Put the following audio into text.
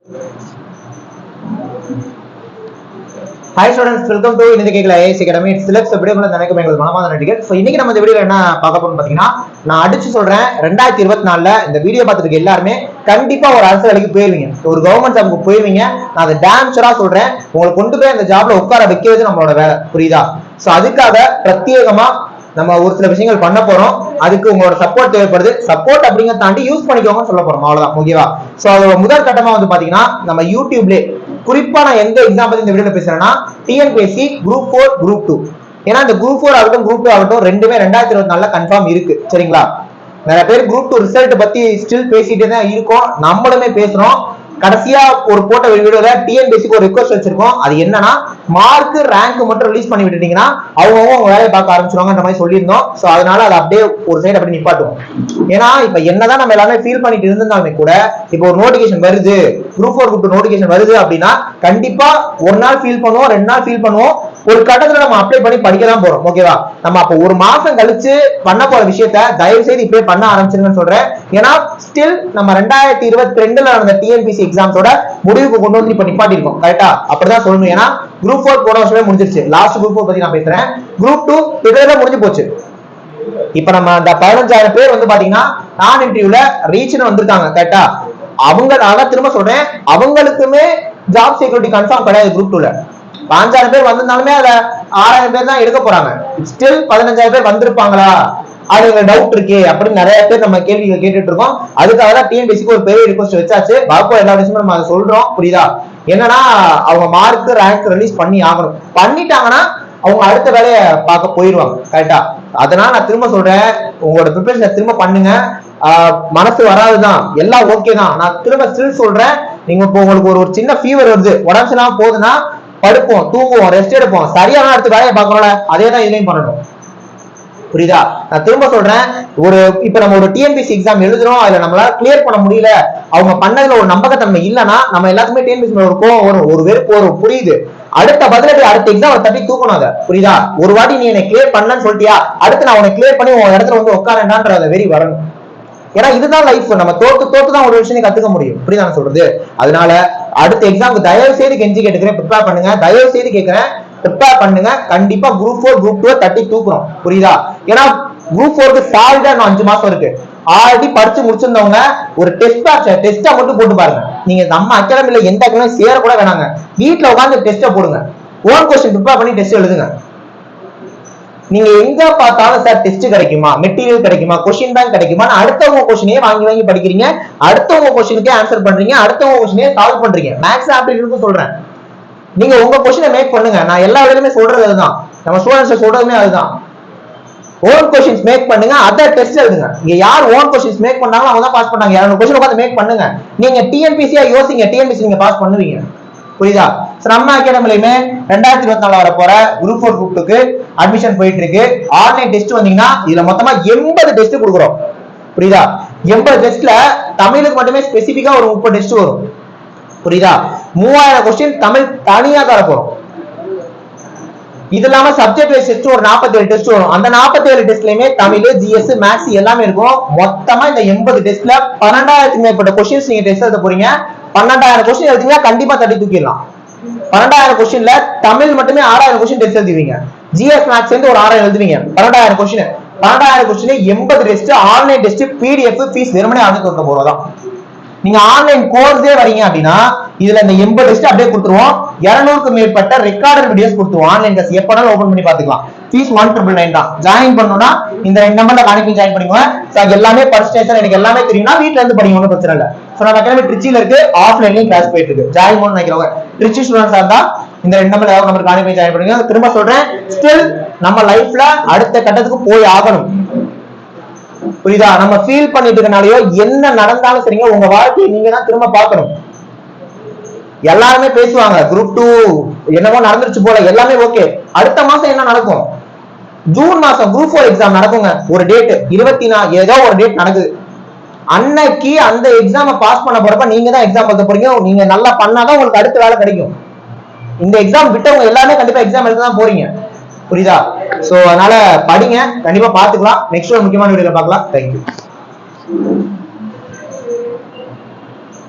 Hi students, welcome to இந்த கேக்கல AIC Academy. Select வீடியோக்குள்ள நினைக்கும் எங்களுக்கு மனமார்ந்த நன்றிகள். சோ இன்னைக்கு நம்ம இந்த வீடியோல என்ன பார்க்க போறோம்னு பாத்தீங்கன்னா, நான் அடிச்சு சொல்றேன் 2024ல இந்த வீடியோ பார்த்துட்டு எல்லாரும் கண்டிப்பா ஒரு அரசு வேலைக்கு போயிருவீங்க. ஒரு கவர்மெண்ட் ஜாப்க்கு போயிருவீங்க. நான் அதை டேம் ஷூரா சொல்றேன். உங்களை கொண்டு போய் அந்த ஜாப்ல உட்கார வைக்கிறது நம்மளோட வேலை. புரியுதா? சோ அதுக்காக பிரத்யேகமா நம்ம ஒரு சில விஷயங்கள் பண்ண போறோம். அதுக்கு உங்களோட சப்போர்ட் தேவைப்படுது. சப்போர்ட் அப்படிங்கறத தாண்டி யூஸ் பண்ணிக்கோங்கன்னு சொல்ல போறோம். அவ்வளவுதான். ஓகேவா? சோ அதோட முதல் கட்டமா வந்து பாத்தீங்கன்னா, நம்ம யூடியூப்ல குறிப்பா நான் எந்த எக்ஸாம் பத்தி இந்த வீடியோல பேசுறேன்னா, டிஎன்பிஎஸ்சி குரூப் 4 குரூப் 2. ஏன்னா இந்த குரூப் 4 ஆகட்டும் குரூப் 2 ஆகட்டும் ரெண்டுமே 2024ல கன்ஃபார்ம் இருக்கு. சரிங்களா? நிறைய பேர் குரூப் 2 ரிசல்ட் பத்தி ஸ்டில் பேசிட்டே தான் இருக்கோம். நம்மளுமே பேசுறோம். கடைசியா ஒரு போட்ட வீடியோல டிஎன்பிஎஸ்சிக்கு ஒரு ரிக்வெஸ்ட் வச்சிருக்கோம். அது என்னன்னா, மார்க் ரேங்க் மட்டும் ரிலீஸ் பண்ணி விட்டுட்டீங்கன்னா அவங்க வேலையை பார்க்க ஆரம்பிச்சிருவாங்கன்ற மாதிரி சொல்லியிருந்தோம். சோ அதனால அதை அப்படியே ஒரு சைடு அப்படி நிப்பாட்டுவோம். ஏன்னா இப்ப என்னதான் நம்ம எல்லாமே ஃபீல் பண்ணிட்டு இருந்தாலுமே கூட இப்போ ஒரு நோட்டிபிகேஷன் வருது, குரூப் 4 குரூப் 2 நோட்டிபிகேஷன் வருது அப்படின்னா கண்டிப்பா ஒரு நாள் ஃபீல் பண்ணுவோம், 2 நாள் ஃபீல் பண்ணுவோம், ஒரு கட்டத்துல நம்ம அப்ளை பண்ணி படிக்க தான் போறோம். ஓகேவா? நம்ம அப்ப ஒரு மாசம் கழிச்சு பண்ண போற விஷயத்த தயவு செய்து இப்பவே பண்ண ஆரம்பிச்சிருங்கன்னு சொல்றேன். ஏன்னா ஸ்டில் நம்ம 2022ல நடந்த டிஎன்பிஎஸ்சி எக்ஸாம்ஸோட முடிவுக்கு கொண்டு வந்து இப்ப நிப்பாட்டி இருக்கோம். கரெக்டா? அப்படிதான் சொல்லணும். ஏன்னா குரூப் 4 போன வருஷமே முடிஞ்சிருச்சு. லாஸ்ட் குரூப் 4 பத்தி நான் பேசுறேன். குரூப் 2 கிட்டத்தட்ட முடிஞ்சு போச்சு. இப்ப நம்ம அந்த 15,000 பேர் வந்து பாத்தீங்கன்னா நான் இன்டர்வியூல ரீச்னு வந்திருக்காங்க. கரெக்டா? அவங்க நான் திரும்ப சொல்றேன், அவங்களுக்குமே ஜாப் செக்யூரிட்டி கன்ஃபார்ம் கிடையாது. குரூப் 2ல 5,000 பேர் வந்திருந்தாலுமே அதுல 6,000 பேர் தான் எடுக்க போறாங்க. ஸ்டில் 15,000 பேர் வந்திருப்பாங்களா அது டவுட் இருக்கு அப்படின்னு நிறைய பேர் நம்ம கேள்விகள் கேட்டுட்டு இருக்கோம். அதுக்காக தான் டிஎன்பிஎஸ்சிக்கு ஒரு பெரிய ரிக்வெஸ்ட் வச்சாச்சு. பாப்போ எல்லா விஷயமும் நம்ம அதை சொல்றோம். புரியுதா? என்னன்னா அவங்க மார்க் ரேங்க் ரிலீஸ் பண்ணி ஆகணும். பண்ணிட்டாங்கன்னா அவங்க அடுத்த வேலையை பார்க்க போயிருவாங்க. கரெக்டா? அதனால நான் திரும்ப சொல்றேன், உங்களோட ப்ரிப்பரேஷனை திரும்ப பண்ணுங்க. மனசு வராதுதான், எல்லாம் ஓகே தான். நான் திரும்ப ஸ்டில் சொல்றேன், நீங்க இப்போ உங்களுக்கு ஒரு சின்ன ஃபீவர் வருது, உடம்பு சரியில்லாம போகுதுன்னா படுப்போம், தூங்குவோம், ரெஸ்ட் எடுப்போம், சரியான அடுத்த வேலையை பார்க்கணும்ல, அதே தான் இதுலயும் பண்ணணும். புரியுதா? நான் திரும்ப சொல்றேன், இப்ப நம்ம ஒரு டிஎன்பிஎஸ்சி எக்ஸாம் எழுதுறோம், அதுல நம்மளால கிளியர் பண்ண முடியல, அவங்க பண்ணதுல ஒரு நம்பகத்தன்மை இல்லைன்னா நம்ம எல்லாத்துக்குமே டிஎன்பிஎஸ்சி ஒரு கோவம் வரும், ஒரு வெறுப்பு வரும். புரியுது? அடுத்த பதிலடி அடுத்த எக்ஸாம் தட்டி தூக்கணும். அதை புரியுதா? ஒரு வாட்டி நீ என்ன கிளியர் பண்ணலன்னு சொல்லிட்டியா, அடுத்து நான் உன்னை கிளியர் பண்ணி உன் இடத்துல வந்து உட்காரன்ற வெறி வரணும். ஏன்னா இதுதான் லைஃப். நம்ம தோத்து தான் ஒரு விஷயம் கத்துக்க முடியும். புரியுதா நான் சொல்றது? அதனால அடுத்த எக்ஸாமுக்கு தயவு செய்து கெஞ்சி கேட்டுக்கிறேன், ப்ரிப்பேர் பண்ணுங்க. தயவு செய்து கேட்கிறேன், ப்ரிப்பேர் பண்ணுங்க. கண்டிப்பா குரூப் 4 குரூப் 2 தட்டி தூக்குறோம். புரியுதா? ஏன்னா குரூப் 4க்கு சாலிடா 5 மாசம் இருக்கு. ஆல்ரெடி படிச்சு முடிச்சிருந்தவங்க ஒரு டெஸ்டா மட்டும் போட்டு பாருங்க. நீங்க நம்ம அகாடமில எந்த அகாடமி சேர கூட வேணாங்க, வீட்டுல உட்காந்து டெஸ்ட போடுங்க. ஓன் கொஸ்டின் ப்ரிப்பேர் பண்ணி டெஸ்ட் எழுதுங்க. நீங்க எங்க பார்த்தாலும் சார் டெஸ்ட் கிடைக்குமா, மெட்டீரியல் கிடைக்குமா, கொஸ்டின் பேங்க் கிடைக்குமா, அடுத்தவங்க கொஸ்டினே வாங்கி படிக்கிறீங்க, அடுத்தவங்க கொஸ்டினுக்கே ஆன்சர் பண்றீங்க, அடுத்தவங்க கொஸ்டினே சால்வ் பண்றீங்க. மேக்ஸ் ஆப்டிடியூட்க்கு சொல்றேன், நீங்க உங்க கொஸ்டினை மேக் பண்ணுங்க. நான் எல்லா இடத்துலயுமே சொல்றது அதுதான், நம்ம ஸ்டூடெண்ட்ஸ் சொல்றதுமே அதுதான். ஓன் கொஸ்டின்ஸ் மேக் பண்ணுங்க, அதர் டெஸ்ட் எழுதுங்க. இங்க யார் ஓன் கொஸ்டின்ஸ் மேக் பண்ணாங்களோ அவங்க தான் பாஸ் பண்ணாங்க. 200 கொஸ்டின் உட்கார்ந்து மேக் பண்ணுங்க. நீங்க டிஎன்பிஎஸ்சியா யோசிங்க, டிஎன்பிஎஸ்சி நீங்க பாஸ் பண்ணுவீங்க. புரியுதா? நம்ம அகாடமிலயுமே 2024 வர போற குரூப் 4 குரூப் 2க்கு அட்மிஷன் போயிட்டு இருக்கு. ஆன்லைன் டெஸ்ட் வந்தீங்கன்னா இதுல மொத்தமா 80 டெஸ்ட் கொடுக்குறோம். புரியுதா? 80 டெஸ்ட்ல தமிழுக்கு மட்டுமே ஸ்பெசிபிக்கா ஒரு 30 டெஸ்ட் வரும். புரியுதா? 3000 கொஸ்டின் தமிழ் தனியா தர போறோம். இது இல்லாம சப்ஜெக்ட் வைஸ் டெஸ்ட் ஒரு 47 டெஸ்ட் வரும். அந்த 47 டெஸ்ட்லயுமே தமிழ், ஜிஎஸ், மேக்ஸ் எல்லாமே இருக்கும். மொத்தமா இந்த 80 டெஸ்ட்ல 12,000க்கு மேற்பட்ட கொஸ்டின்ஸ் நீங்க டெஸ்ட் எழுத போறீங்க. 12,000 கொஸ்டின் எழுதினா கண்டிப்பா தட்டி தூக்கிடலாம். 12,000 கொஸ்டின்ல தமிழ் மட்டுமே 6,000 கொஸ்டின் டெஸ்ட் எழுதுவீங்க. ஜிஎஸ் மேக்ஸ் சேர்ந்து ஒரு 6,000 எழுதுவீங்க. 12,000 question 80 test online test, PDF, fees வெறுமனே ஆர்டர் கொடுக்க போறோம். நீங்க ஆன்லைன் கோர்ஸே வரீங்க அப்படின்னா இதுல இந்த 80 டெஸ்ட் அப்படியே கொடுத்துருவோம். 200க்கு மேற்பட்ட ரெக்கார்டட் வீடியோஸ் கொடுத்துருவோம். ஆன்லைன் கிளாஸ் எப்பனாலும் ஓபன் பண்ணி பாத்துக்கலாம். ஃபீஸ் 1,999 தான். ஜாயின் பண்ணனும்னா இந்த நம்பர்ல கான்டாக்ட் பண்ணி ஜாயின் பண்ணிக்கோங்க. சார் எல்லாமே படிச்சிட்டேன், எனக்கு எல்லாமே தெரியும்னா வீட்ல இருந்து படிங்க, ஒன்றும் பிரச்சனை இல்ல. சோ நம்ம அகாடமி ட்ரிச்சில இருக்கு, ஆஃப்லைன்லயும் கிளாஸ் போயிட்டு இருக்கு. ஜாயின் பண்ணனும் நினைக்கிறவங்க ட்ரிச்சி ஸ்டூடண்ட்ஸா இருந்தா இந்த நம்பர்ல ஏதாவது நம்பர் கான்டாக்ட் பண்ணி ஜாயின் பண்ணுங்க. திரும்ப சொல்றேன், ஸ்டில் நம்ம லைஃப்ல அடுத்த கட்டத்துக்கு போய் ஆகணும். புரியுதா? நம்ம ஃபீல் பண்ணிட்டு இருக்கனாலயோ என்ன நடந்தாலும் சரிங்க, உங்க வாழ்க்கையை நீங்க தான் திரும்ப பார்க்கணும். எல்லாருமே பேசுவாங்க குரூப் 2 என்னவோ நடந்துருச்சு போல, எல்லாமே ஓகே. அடுத்த மாசம் என்ன நடக்கும்? ஜூன் மாசம் குரூப் 4 எக்ஸாம் நடக்குங்க. ஒரு டேட் 24 ஏதோ ஒரு டேட் நடக்குது. அன்னைக்கு அந்த எக்ஸாம பாஸ் பண்ண போறப்ப நீங்க தான் எக்ஸாம் எழுத போறீங்க. நீங்க நல்லா பண்ணாதான் உங்களுக்கு அடுத்த வேலை கிடைக்கும். இந்த எக்ஸாம் விட்டவங்க எல்லாமே கண்டிப்பா எக்ஸாம் எழுத தான் போறீங்க. புரியுதா? சோ அதனால படிங்க, கண்டிப்பா பாத்துக்கலாம். நெக்ஸ்ட் ஒரு முக்கியமான வீடியோல பார்க்கலாம். தேங்க்யூ.